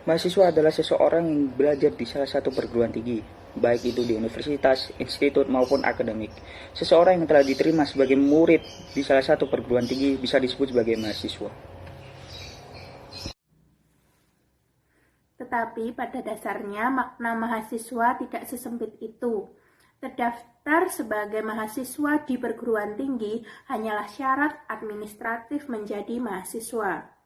Mahasiswa adalah seseorang yang belajar di salah satu perguruan tinggi, baik itu di universitas, institut, maupun akademik. Seseorang yang telah diterima sebagai murid di salah satu perguruan tinggi bisa disebut sebagai mahasiswa. Tetapi pada dasarnya makna mahasiswa tidak sesempit itu. Terdaftar sebagai mahasiswa di perguruan tinggi hanyalah syarat administratif menjadi mahasiswa.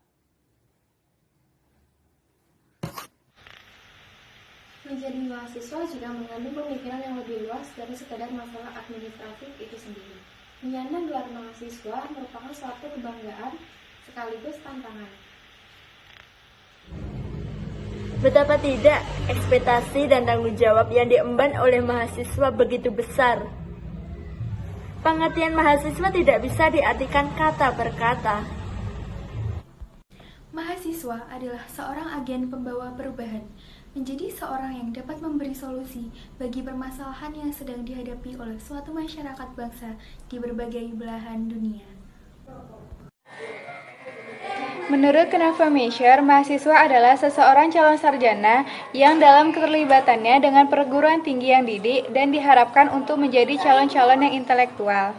Menjadi mahasiswa juga mengandung pemikiran yang lebih luas dari sekadar masalah administratif itu sendiri. Menyandang gelar mahasiswa merupakan suatu kebanggaan sekaligus tantangan. Betapa tidak, ekspektasi dan tanggung jawab yang diemban oleh mahasiswa begitu besar. Pengertian mahasiswa tidak bisa diartikan kata per kata. Mahasiswa adalah seorang agen pembawa perubahan, menjadi seorang yang dapat memberi solusi bagi permasalahan yang sedang dihadapi oleh suatu masyarakat bangsa di berbagai belahan dunia. Menurut Confirmation, mahasiswa adalah seseorang calon sarjana yang dalam keterlibatannya dengan perguruan tinggi yang didik dan diharapkan untuk menjadi calon-calon yang intelektual.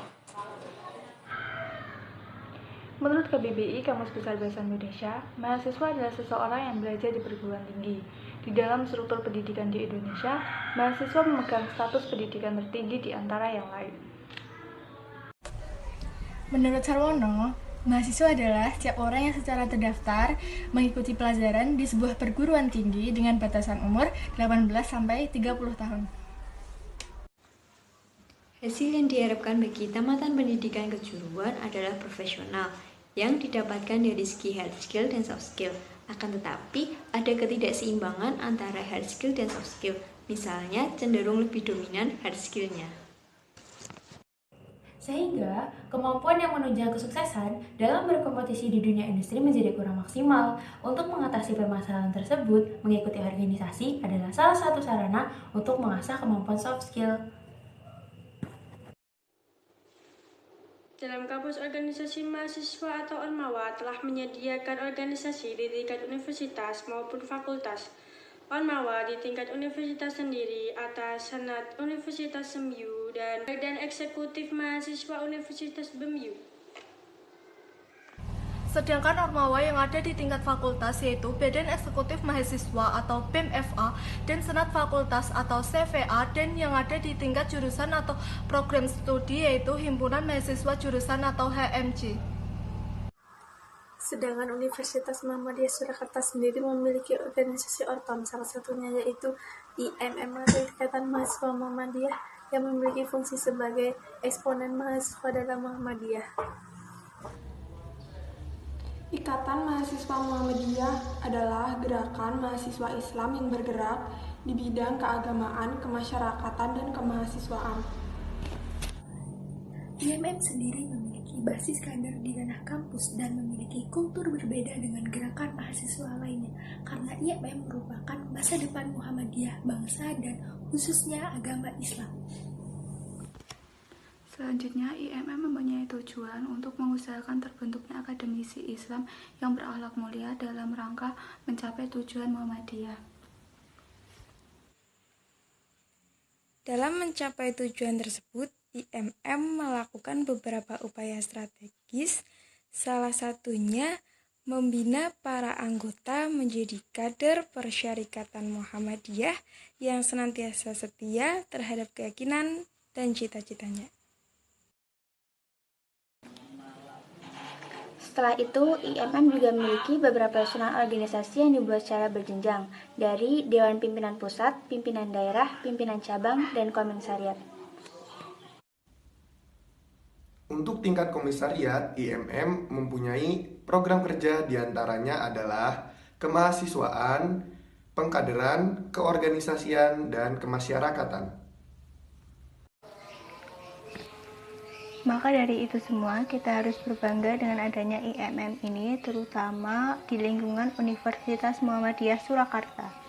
Menurut KBBI, Kamus Besar Bahasa Indonesia, mahasiswa adalah seseorang yang belajar di perguruan tinggi. Di dalam struktur pendidikan di Indonesia, mahasiswa memegang status pendidikan tertinggi di antara yang lain. Menurut Sarwono, mahasiswa adalah setiap orang yang secara terdaftar mengikuti pelajaran di sebuah perguruan tinggi dengan batasan umur 18-30 tahun. Hasil yang diharapkan bagi tamatan pendidikan kejuruan adalah profesional yang didapatkan dari segi hard skill dan soft skill. Akan tetapi, ada ketidakseimbangan antara hard skill dan soft skill. Misalnya, cenderung lebih dominan hard skill-nya. Sehingga, kemampuan yang menunjang kesuksesan dalam berkompetisi di dunia industri menjadi kurang maksimal. Untuk mengatasi permasalahan tersebut, mengikuti organisasi adalah salah satu sarana untuk mengasah kemampuan soft skill. Dalam kampus organisasi mahasiswa atau Ormawa telah menyediakan organisasi di tingkat universitas maupun fakultas. Ormawa di tingkat universitas sendiri atas Senat Universitas SEMYU dan Eksekutif Mahasiswa Universitas BEMYU. Sedangkan Ormawa yang ada di tingkat fakultas yaitu Badan Eksekutif Mahasiswa atau BEM-FA dan Senat Fakultas atau CVA, dan yang ada di tingkat jurusan atau program studi yaitu Himpunan Mahasiswa Jurusan atau HMJ. Sedangkan Universitas Muhammadiyah Surakarta sendiri memiliki organisasi Orpam, salah satunya yaitu IMM atau Ikatan Mahasiswa Muhammadiyah yang memiliki fungsi sebagai eksponen mahasiswa dalam Muhammadiyah. Ikatan Mahasiswa Muhammadiyah adalah gerakan mahasiswa Islam yang bergerak di bidang keagamaan, kemasyarakatan, dan kemahasiswaan. IMM sendiri memiliki basis kader di ranah kampus dan memiliki kultur berbeda dengan gerakan mahasiswa lainnya, karena IMM merupakan masa depan Muhammadiyah, bangsa, dan khususnya agama Islam. Selanjutnya, IMM mempunyai tujuan untuk mengusahakan terbentuknya akademisi Islam yang berakhlak mulia dalam rangka mencapai tujuan Muhammadiyah. Dalam mencapai tujuan tersebut, IMM melakukan beberapa upaya strategis, salah satunya membina para anggota menjadi kader Persyarikatan Muhammadiyah yang senantiasa setia terhadap keyakinan dan cita-citanya. Setelah itu, IMM juga memiliki beberapa susunan organisasi yang dibuat secara berjenjang, dari Dewan Pimpinan Pusat, Pimpinan Daerah, Pimpinan Cabang, dan Komisariat. Untuk tingkat komisariat, IMM mempunyai program kerja diantaranya adalah kemahasiswaan, pengkaderan, keorganisasian, dan kemasyarakatan. Maka dari itu semua, kita harus berbangga dengan adanya IMM ini, terutama di lingkungan Universitas Muhammadiyah Surakarta.